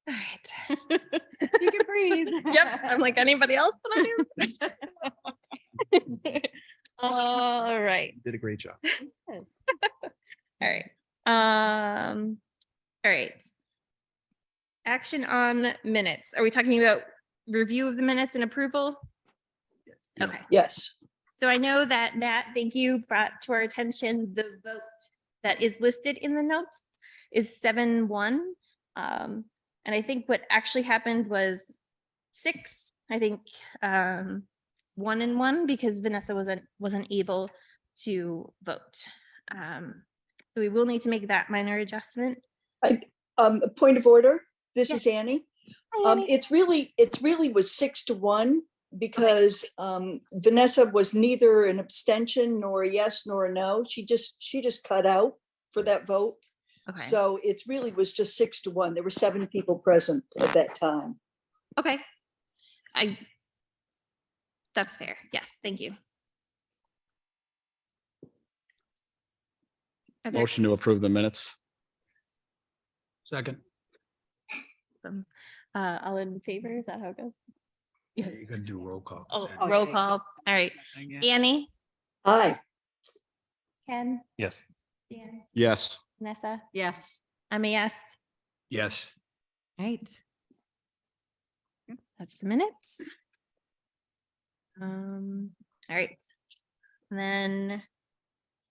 All right. You can breathe. Yep. I'm like, anybody else want to do? All right. You did a great job. All right. All right. Action on minutes. Are we talking about review of the minutes and approval? Yeah. Okay. Yes. So I know that Matt, thank you, brought to our attention the vote that is listed in the notes is 7-1. And I think what actually happened was 6, I think 1-1 because Vanessa wasn't able to vote. So we will need to make that minor adjustment. A point of order. This Yeah. is Annie. Hi, Annie. It's really was 6-1 because Vanessa was neither an abstention nor a yes nor a no. She just cut out for that vote. Okay. So it's really was just 6-1. There were 7 people present at that time. Okay. That's fair. Yes, thank you. Are there Motion to approve the minutes. Second. some, all in favor? Is that how it goes? Yeah, Yes. you could do roll call. Oh, Oh, roll yeah, calls. All right. Annie, Aye. Ken, Yes. Dan, Yes. Vanessa, Yes. I'm a yes. Yes. Right. That's the minutes. All right. And then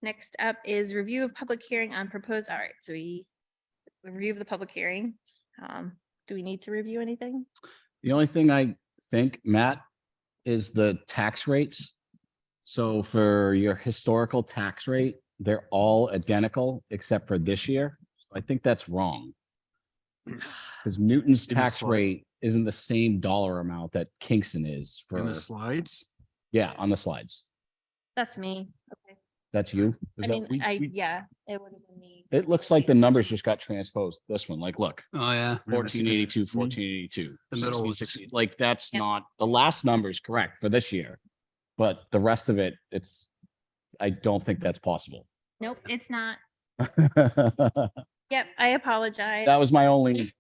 next up is review of public hearing on proposed, all right, so we review of the public hearing. Do we need to review anything? The only thing I think, Matt, is the tax rates. So for your historical tax rate, they're all identical except for this year. I think that's wrong. Because Newton's In the tax slide. rate isn't the same dollar amount that Kingston is In for, the slides. yeah, on the slides. That's me. Okay. That's you? I Is that- mean, we- yeah, it would have been me. It looks like the numbers just got transposed. This one, like, look, Oh, yeah. 1482, 1482, The middle was- 1660. Like, that's Yep. not, the last number is correct for this year. But the rest of it, I don't think that's possible. Nope, it's not. That Yep, I apologize. was my only,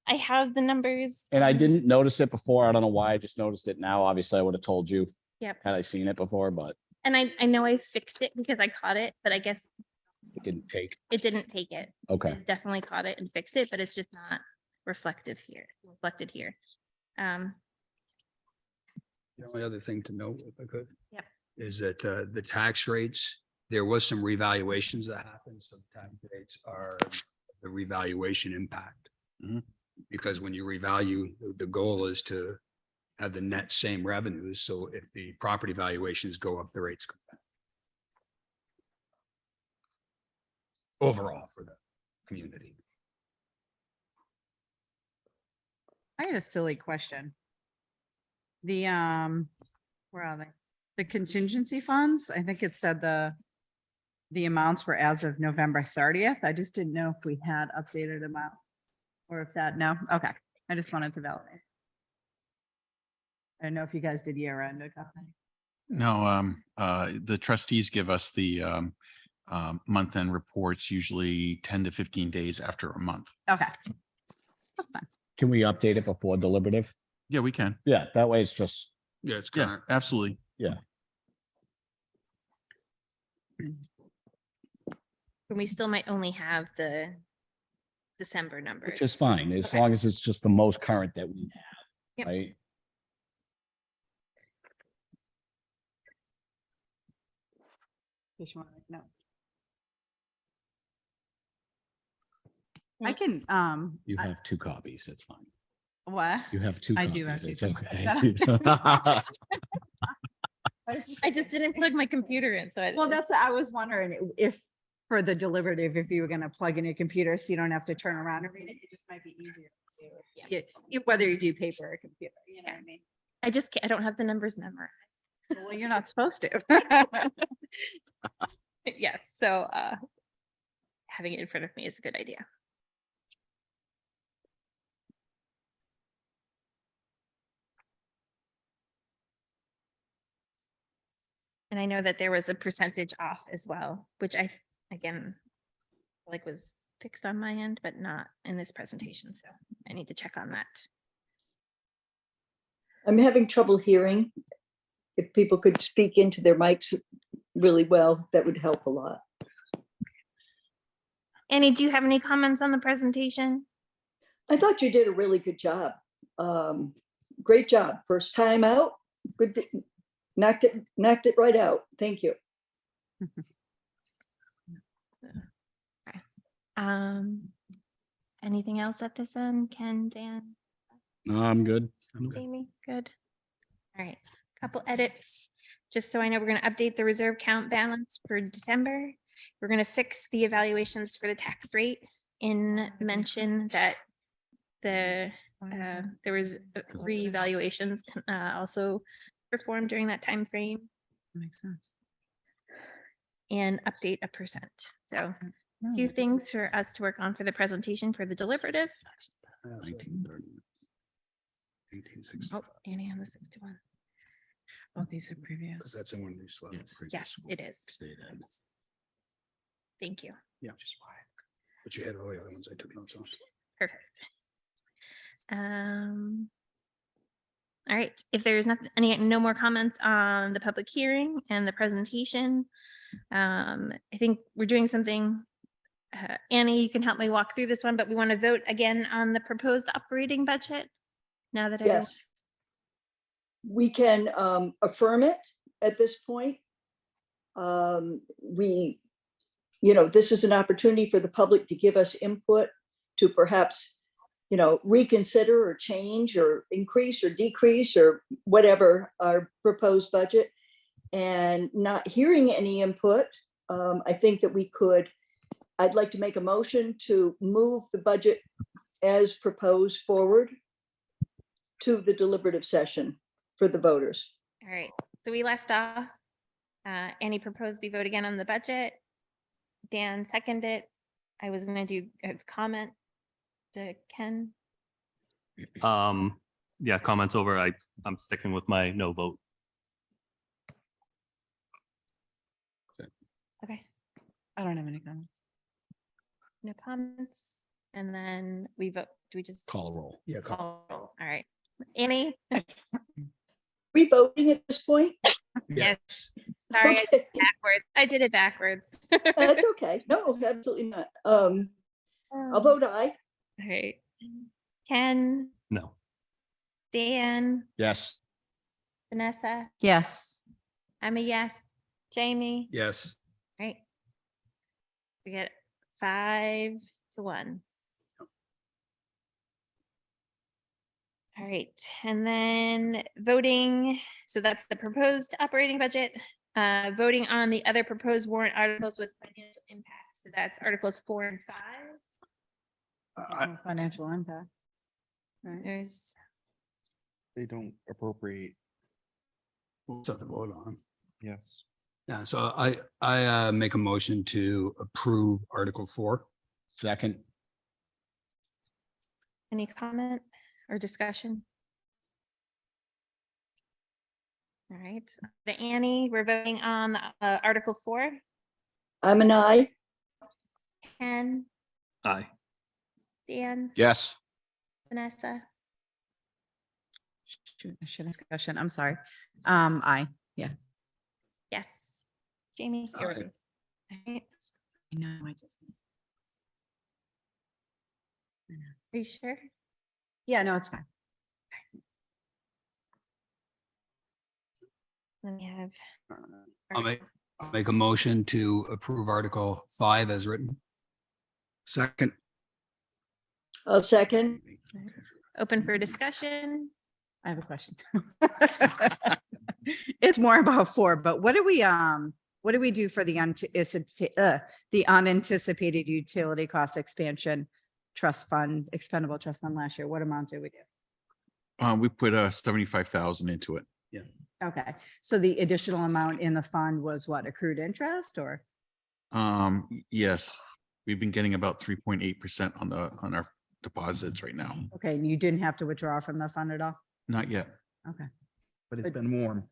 I have the numbers. and I didn't notice it before. I don't know why. I just noticed it now. Obviously, I would have told you Yep. had I seen it before, but And I know I fixed it because I caught it, but I guess it didn't take. it didn't take it. Okay. I definitely caught it and fixed it, but it's just not reflected here. The only other thing to note, if I could. Yep. Is that the tax rates, there was some revaluations that happened, so the tax rates are the revaluation impact. Mhm. Because when you revalue, the goal is to have the net same revenues, so if the property valuations go up, the rates come down. Overall for the community. I had a silly question. The, where are they? The contingency funds, I think it said the amounts were as of November 30th. I just didn't know if we had updated amount. Or if that, no, okay. I just wanted to validate. I don't know if you guys did year end or something. No, the trustees give us the month-end reports usually 10 to 15 days after a month. Okay. That's fine. Can we update it before deliberative? Yeah, we can. Yeah, that way it's just, Yeah, it's Yeah, current. absolutely. And we still might only have the December numbers. which is fine, as Okay. long as it's just the most current that we have. Yep. Right? Just want to know. I can, You have 2 copies, it's fine. what? You have 2 I copies. do have two It's copies. okay. I just didn't plug my computer in, so I. Well, that's, I was wondering if for the deliberative, if you were gonna plug in your computer, so you don't have to turn around and read it, it just might be easier. to do it. Whether you do paper or computer, you know what I mean? I don't have the numbers memorized. Well, you're not supposed to. Yes, so having it in front of me is a good idea. And I know that there was a percentage off as well, which again, like was fixed on my end, but not in this presentation, so I need to check on that. I'm having trouble hearing. If people could speak into their mics really well, that would help a lot. Annie, do you have any comments on the presentation? I thought you did a really good job. Great job. First time out. Good. Knocked it right out. Thank you. Anything else at this end? Ken, Dan, No, I'm good. Jamie? Good. All right, couple edits, just so I know, we're gonna update the reserve count balance for December. We're gonna fix the evaluations for the tax rate and mention that there was reevaluations also performed during that time frame, Makes sense. and update a percent. So a few things for us to work on for the presentation for the deliberative. 1930. Oh, Annie on the 61. Oh, these are Because previous. that's in one of these slides. Yes, it is. Thank you. Yeah, just why. But you had all the other ones I took notes on. Perfect. All right, if there's no more comments on the public hearing and the presentation, I think we're doing something. Annie, you can help me walk through this one, but we want to vote again on the proposed operating budget. Now that everyone, Yes. We can affirm it at this point. This is an opportunity for the public to give us input to perhaps, reconsider or change or increase or decrease or whatever our proposed budget. And not hearing any input, I think that I'd like to make a motion to move the budget as proposed forward to the deliberative session for the voters. all right, so we left off. Annie proposed we vote again on the budget. Dan seconded. I was gonna do a comment to Ken. Yeah, comments over. I'm sticking with my no vote. Okay, I don't have any comments. no comments. And then we vote. Do we just Call a roll. Yeah. call roll? All right. Annie? We voting at this point? Yes. Sorry, I did Okay, it backwards. I did it backwards. that's okay. No, absolutely not. I'll vote aye. All right. Ken, No. Dan, Yes. Vanessa, Yes. I'm a yes. Jamie? Yes. Right. We get 5-1. All right, and then voting, so that's the proposed operating budget. Voting on the other proposed warrant articles with financial impact. So that's Articles 4 and 5. There's no financial impact. Right. There's, They don't appropriate. What's up to vote on? Yes. Yeah, so I make a motion to approve Article 4. Second. any comment or discussion? All right, the Annie, we're voting on Article 4. I'm an aye. Ken, Aye. Dan, Yes. Vanessa, Shoot, I should ask a question. I'm sorry. Aye. yes. Jamie? Aye. you're right. All right, I know, I just. are you sure? Yeah, no, it's fine. Then we have. I'll make a motion to approve Article 5 as written. Second. I'll second. Open for discussion. I have a question. It's more about 4, but what do we do for the unanticipated utility cost expansion trust fund, expendable trust fund last year? What amount did we do? We put 75,000 into it. Okay, so the additional amount in the fund was what, accrued interest or? Yes, we've been getting about 3.8% on our deposits right now. Okay, and you didn't have to withdraw from the fund at all? Not yet. Okay, But it's But- been warm.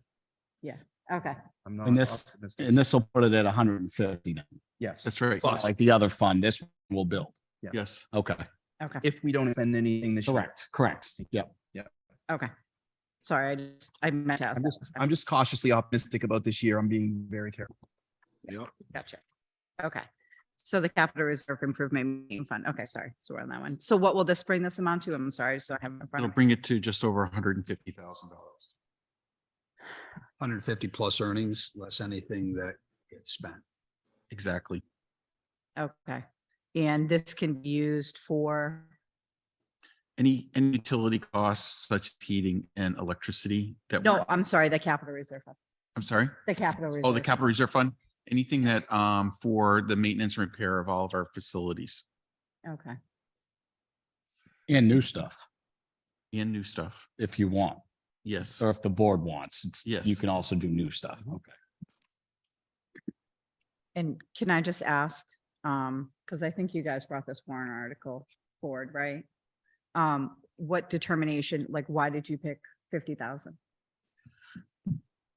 okay, I'm not And this, optimistic. and this will put it at 150 then. Yes. That's right. Like the other fund, this will build. Yes. Okay, Okay, If we don't spend anything this year. correct. Yep. okay. Sorry, I meant to ask. I'm just cautiously optimistic about this year. I'm being very careful. Gotcha. Okay. So the capital reserve improvement Main fund. Okay, sorry. So we're on that one. So what will this bring this amount to? I'm sorry, so I have it in front It'll of me. bring it to just over $150,000. 150 plus earnings, less anything that gets spent. Exactly. Okay. And this can be used for, Any utility costs such as heating and electricity that. no, I'm sorry, the capital reserve fund, I'm sorry. the capital reserve. Oh, the capital reserve fund, anything that, for the maintenance and repair of all of our facilities Okay, And new stuff, and new stuff. if you want, Yes. or if the board wants, it's, you Yes. can also do new stuff. Okay. and can I just ask, because I think you guys brought this warrant article forward, right? What determination, like, why did you pick 50,000?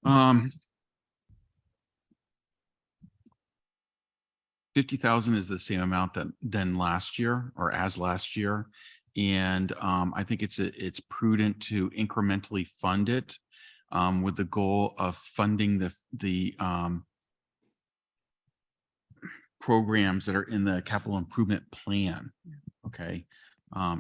Um, 50,000 is the same amount that than last year or as last year. And I think it's prudent to incrementally fund it with the goal of funding the programs that are in the capital improvement plan. Okay.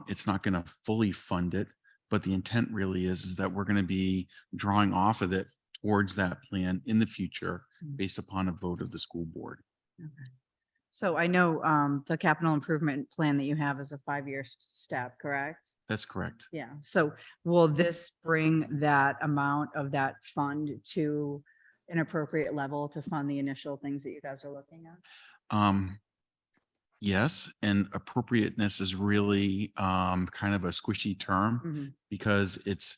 It's not going to fully fund it, but the intent really is that we're going to be drawing off of it towards that plan in the future based upon a vote of the school board. So I know the capital improvement plan that you have is a 5-year step, correct? That's correct. Yeah, so will this bring that amount of that fund to an appropriate level to fund the initial things that you guys are looking at? Yes, and appropriateness is really kind of a squishy term Mhm. because it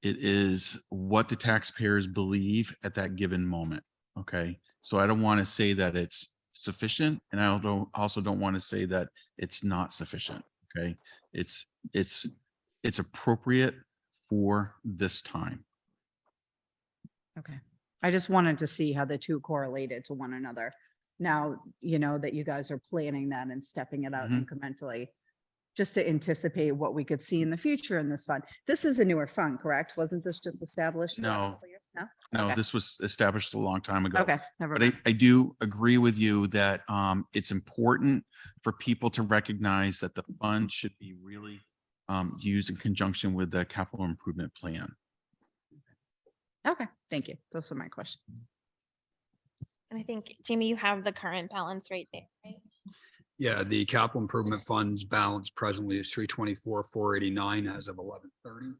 is what the taxpayers believe at that given moment. Okay, so I don't want to say that it's sufficient, and I also don't want to say that it's not sufficient. Okay, it's appropriate for this time. Okay, I just wanted to see how the two correlated to one another. Now, you know, that you guys are planning that and stepping it out Mhm. incrementally, just to anticipate what we could see in the future in this fund. This is a newer fund, correct? Wasn't this just established? the last No. couple years? No? No, Okay. this was established a long time ago. Okay, never But mind. I do agree with you that it's important for people to recognize that the fund should be really used in conjunction with the capital improvement plan. Okay, thank you. Those are my questions. And I think, Jamie, you have the current balance right there, right? Yeah, the capital improvement funds balance presently is 324,489 as of 11/30.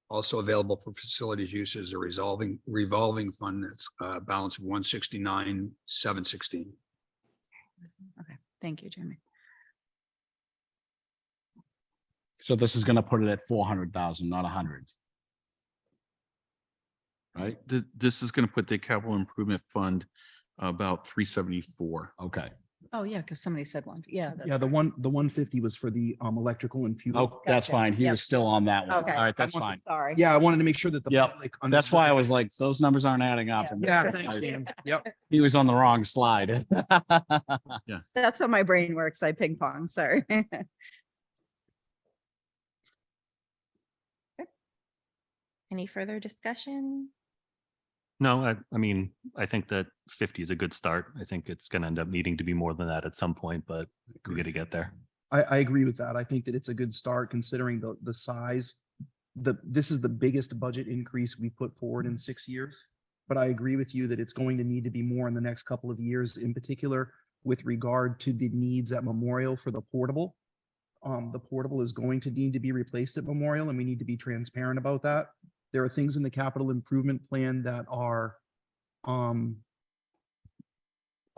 Also available for facilities use is a revolving fund that's balance of 169,716. Okay, thank you, Jamie. So this is gonna put it at 400,000, not 100. Right? This is going to put the capital improvement fund about 374. Okay. Oh, yeah, because somebody said one. Yeah. that's Yeah, the right. 150 was for the electrical and fuel. Oh, that's Gotcha. fine. He Yep. was still on that one. All Okay. right, that's want fine. Sorry. Yeah, I wanted to make sure that the Yep, public. That's why I understood. was like, those numbers aren't adding up. Yeah. And Yeah, thanks, Dan. Yep. He was on the wrong slide. That's how my brain works. I ping pong, sorry. Any further discussion? No, I mean, I think that 50 is a good start. I think it's going to end up needing to be more than that at some point, but we got to get there. I agree with that. I think that it's a good start considering the size. This is the biggest budget increase we put forward in 6 years. But I agree with you that it's going to need to be more in the next couple of years, in particular with regard to the needs at Memorial for the portable. The portable is going to need to be replaced at Memorial, and we need to be transparent about that. There are things in the capital improvement plan that are a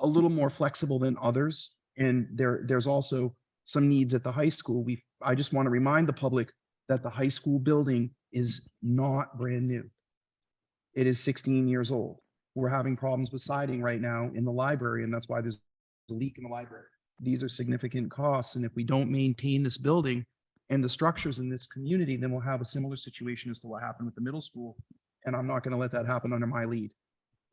little more flexible than others. And there's also some needs at the high school. I just want to remind the public that the high school building is not brand new. It is 16 years old. We're having problems with siding right now in the library, and that's why there's a leak in the library. These are significant costs, and if we don't maintain this building and the structures in this community, then we'll have a similar situation as to what happened with the middle school. And I'm not going to let that happen under my lead.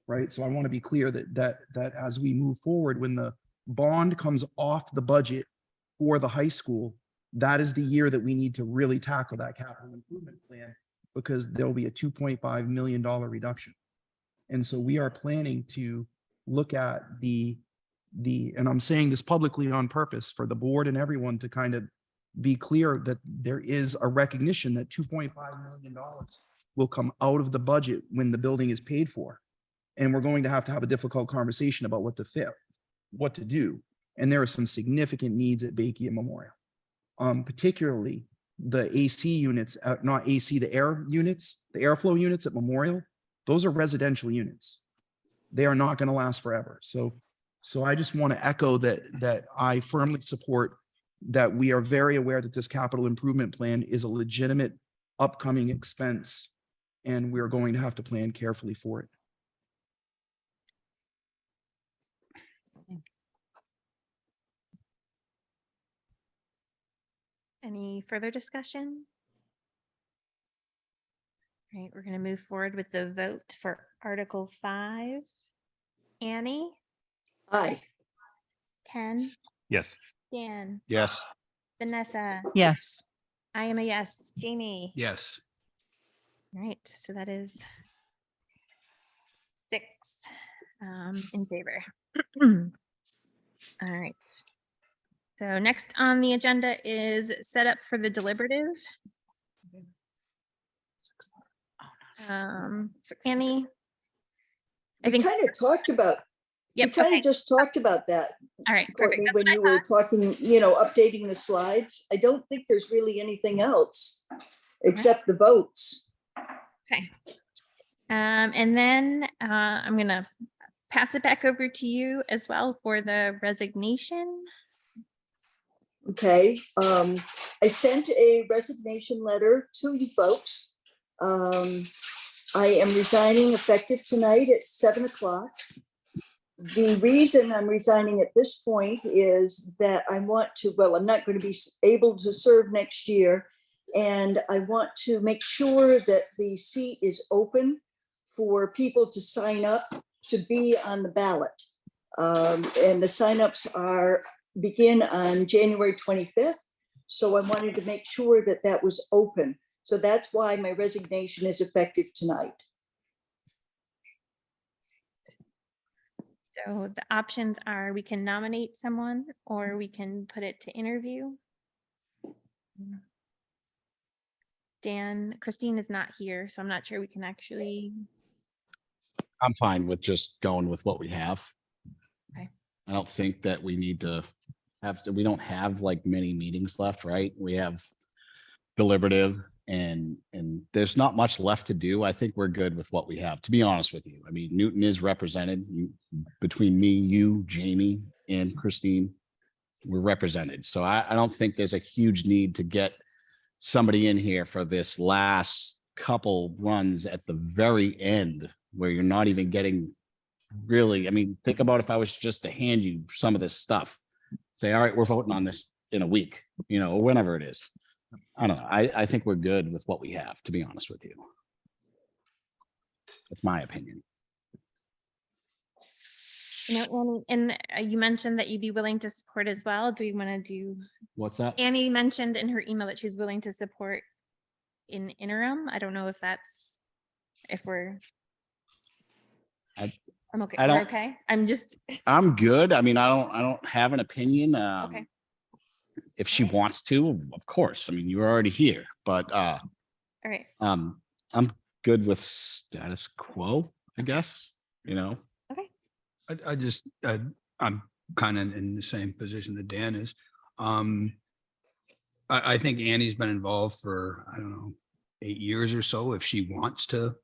Right. So I want to be clear that as we move forward, when the bond comes off the budget for the high school, that is the year that we need to really tackle that capital improvement plan, because there'll be a $2.5 million reduction. And so we are planning to look at and I'm saying this publicly on purpose for the board and everyone to kind of be clear that there is a recognition that $2.5 million will come out of the budget when the building is paid for. And we're going to have a difficult conversation about what to do. And there are some significant needs at Bakey and Memorial. Particularly the AC units, not AC, the air units, the airflow units at Memorial, those are residential units. They are not going to last forever. So I just want to echo that I firmly support that. We are very aware that this capital improvement plan is a legitimate upcoming expense, and we're going to have to plan carefully for it. Any further discussion? All right, we're going to move forward with the vote for Article 5. Annie, Aye. Ken, Yes. Dan, Yes. Vanessa, Yes. I am a yes. Jamie. Yes. All right, so that is 6 in favor. All right. So next on the agenda is set up for the deliberative. Annie? I We think, kind of talked about, we yep, kind okay, of just talked about that, all right, perfect. Courtney, That's when what I you were thought. talking, updating the slides. I don't think there's really anything else except the votes. Okay. And then I'm gonna pass it back over to you as well for the resignation. Okay, I sent a resignation letter to you folks. I am resigning effective tonight at 7 o'clock. The reason I'm resigning at this point is that I want to, well, I'm not going to be able to serve next year. And I want to make sure that the seat is open for people to sign up to be on the ballot. And the signups begin on January 25th. So I wanted to make sure that that was open. So that's why my resignation is effective tonight. So the options are we can nominate someone or we can put it to interview. Dan, Christine is not here, so I'm not sure we can actually. I'm fine with just going with what we have. Okay. I don't think that we need to we don't have like many meetings left, right? We have deliberative and there's not much left to do. I think we're good with what we have, to be honest with you. I mean, Newton is represented between me, you, Jamie, and Christine. We're represented. So I don't think there's a huge need to get somebody in here for this last couple runs at the very end where you're not even getting really, I mean, think about if I was just to hand you some of this stuff, say, all right, we're voting on this in a week, or whenever it is. I don't know. I think we're good with what we have, to be honest with you. That's my opinion. Annie, and you mentioned that you'd be willing to support as well. Do we want to do? What's that? Annie mentioned in her email that she's willing to support in interim. I don't know if we're. I'm okay. I We're don't- okay. I'm good. I mean, I don't have an opinion. Okay. If she wants to, of course. I mean, you're already here, but All right. I'm good with status quo, I guess, Okay. I'm kind of in the same position that Dan is. I think Annie's been involved for, I don't know, 8 years or so. If she wants to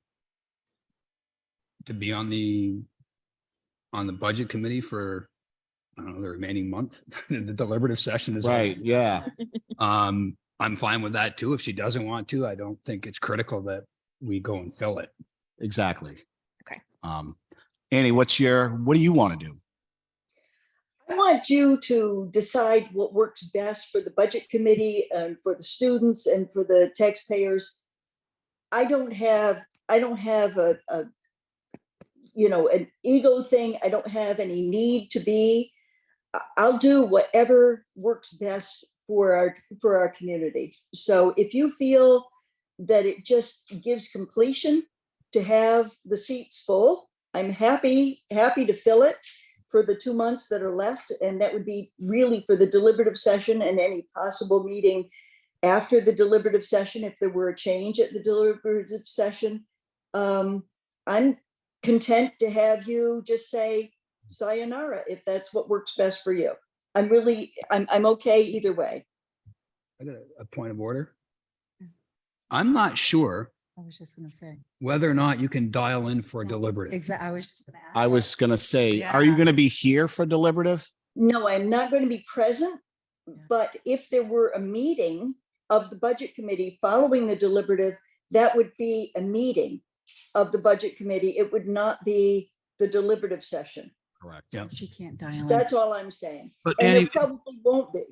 be on the budget committee for, I don't know, the remaining month, the deliberative session is. right. Yeah. I'm fine with that too. If she doesn't want to, I don't think it's critical that we go and fill it. Exactly. Okay. Annie, what do you want to do? I want you to decide what works best for the budget committee and for the students and for the taxpayers. I don't have an ego thing. I don't have any need to be I'll do whatever works best for our community. So if you feel that it just gives completion to have the seats full, I'm happy to fill it for the 2 months that are left. And that would be really for the deliberative session and any possible meeting after the deliberative session, if there were a change at the deliberative session. I'm content to have you just say sayonara if that's what works best for you. I'm okay either way. I got a point of order. I'm not sure I was just gonna say. whether or not you can dial in for a deliberative. Exactly. I was just gonna ask. I that. was gonna say, are you Yeah. gonna be here for deliberative? No, I'm not going to be present, Yeah. but if there were a meeting of the budget committee following the deliberative, that would be a meeting of the budget committee. It would not be the deliberative session. Correct. Yeah. She can't dial in. That's all I'm saying. But And Annie, there probably won't be.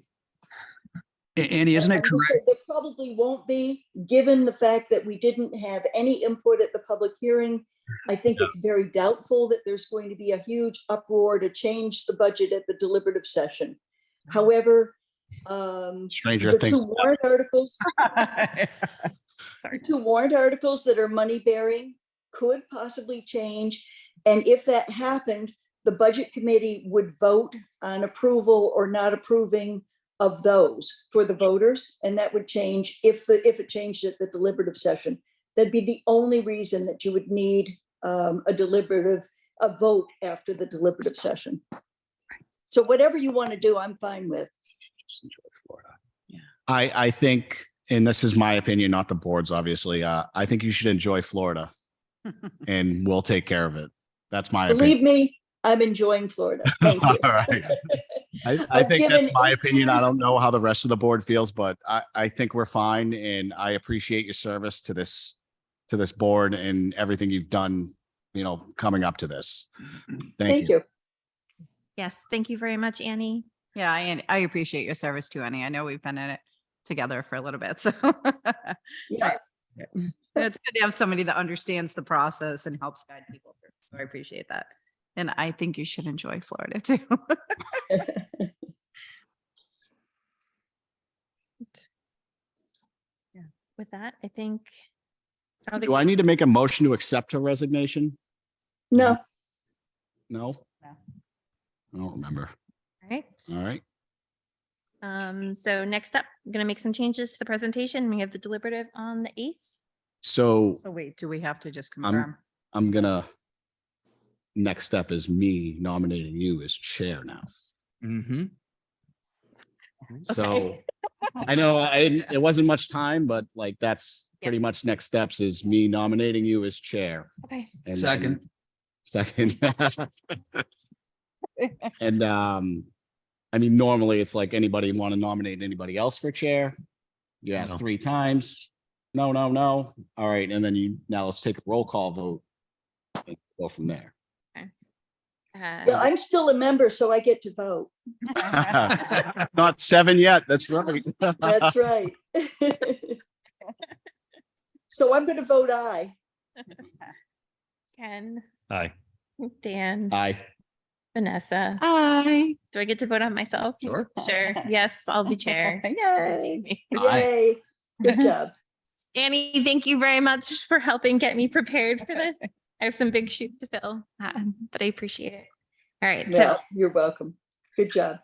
Annie, isn't I'm it just correct? saying there probably won't be, given the fact that we didn't have any input at the public hearing. I think it's very doubtful that there's going to be a huge uproar to change the budget at the deliberative session. However, Stranger the things. two warrant articles, Sorry. the two warrant articles that are money bearing could possibly change. And if that happened, the budget committee would vote on approval or not approving of those for the voters. And that would change if it changed at the deliberative session. That'd be the only reason that you would need a vote after the deliberative session. So whatever you want to do, I'm fine with. I think, and this is my opinion, not the board's obviously, I think you should enjoy Florida and we'll take care of it. That's my Believe opinion. me, I'm enjoying Florida. Thank you. All right. I I've think given that's my 8 opinion. I years- don't know how the rest of the board feels, but I think we're fine. And I appreciate your service to this board and everything you've done, coming up to this. Thank you. Yes, thank you very much, Annie. Yeah, I appreciate your service too, Annie. I know we've been in it together for a little bit, so. Yeah. And it's good to have somebody that understands the process and helps guide people through. So I appreciate that. And I think you should enjoy Florida too. With that, I think. don't Do think- I need to make a motion to accept her resignation? No, No? No. I don't remember. All right. All right. So next up, I'm gonna make some changes to the presentation. We have the deliberative on the 8th. So So wait, do we have to just I'm- confirm? I'm gonna, next step is me nominating you as chair now. Mm-hmm. So I know it wasn't much time, but like that's pretty much next steps is me nominating you as chair. Okay. And Second. Second. And I mean, normally it's like anybody want to nominate anybody else for chair? You ask No. 3 times. No, no, no. All right. And then now let's take a roll call vote. And go from there. yeah, I'm still a member, so I get to vote. Not 7 yet. That's right. That's right. So I'm going to vote aye. Ken, Aye. Dan, Aye. Vanessa. Hi. Do I get to vote on myself? Sure. Sure. Yes, I'll be chair. Yay. Aye. Yay. Good job. Annie, thank you very much for helping get me prepared for this. I have some big shoes to fill, but I appreciate it. All right, so Yeah, you're welcome. Good job.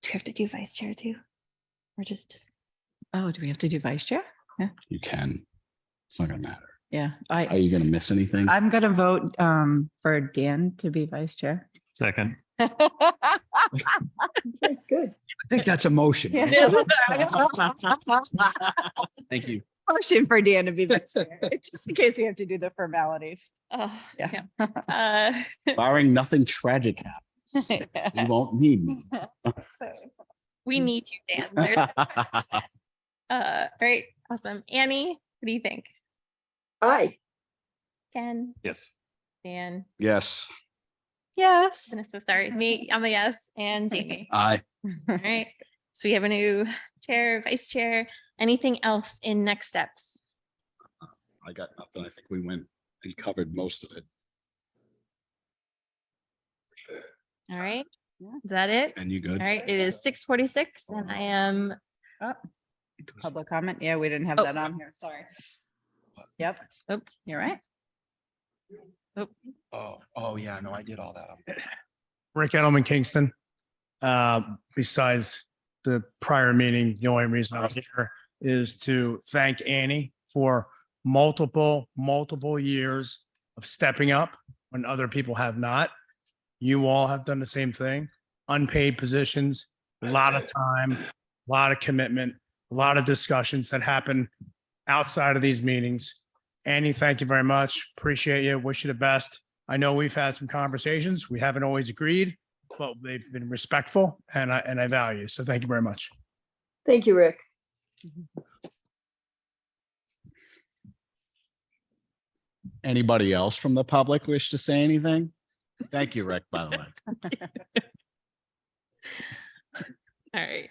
do we have to do vice chair too? Or just, Oh, do we have to do vice chair? You can. It's not gonna matter. Yeah, Are you gonna miss anything? I'm gonna vote for Dan to be vice chair. Second. Okay, good. I think that's a motion. right? Thank you. Motion for Dan to be vice chair, just in case we have to do the formalities. oh, Yeah. yeah. Barring nothing tragic happens, you won't need me. So we need you, Dan. There's- all right, awesome. Annie, what do you think? Aye. Ken, Yes. Dan, Yes. Yes. Vanessa, sorry, me, I'm a yes, and Jamie. Aye. All right, so we have a new chair, vice chair. Anything else in next steps? I got nothing. I think we went and covered most of it. All right, Is that it? And you All good? right, it is 6:46 and I am, Public comment? Yeah, we didn't have Oh. that on here. Sorry. Yep. oh, You're right. Oh, yeah, no, I did all that. Rick Edelman, Kingston. Besides the prior meeting, the only reason I was here is to thank Annie for multiple years of stepping up when other people have not. You all have done the same thing. Unpaid positions, a lot of time, a lot of commitment, a lot of discussions that happen outside of these meetings. Annie, thank you very much. Appreciate you. Wish you the best. I know we've had some conversations. We haven't always agreed, but they've been respectful and I value. So thank you very much. Thank you, Rick. Anybody else from the public wish to say anything? Thank you, Rick, by the way. all right,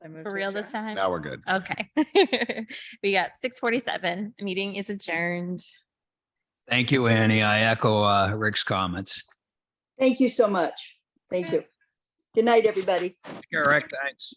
I move for to real this adjourn. time? Now we're good. Okay. We got 6:47. Meeting is adjourned. Thank you, Annie. I echo Rick's comments. Thank you so much. Thank you. Good night, everybody. All right, thanks.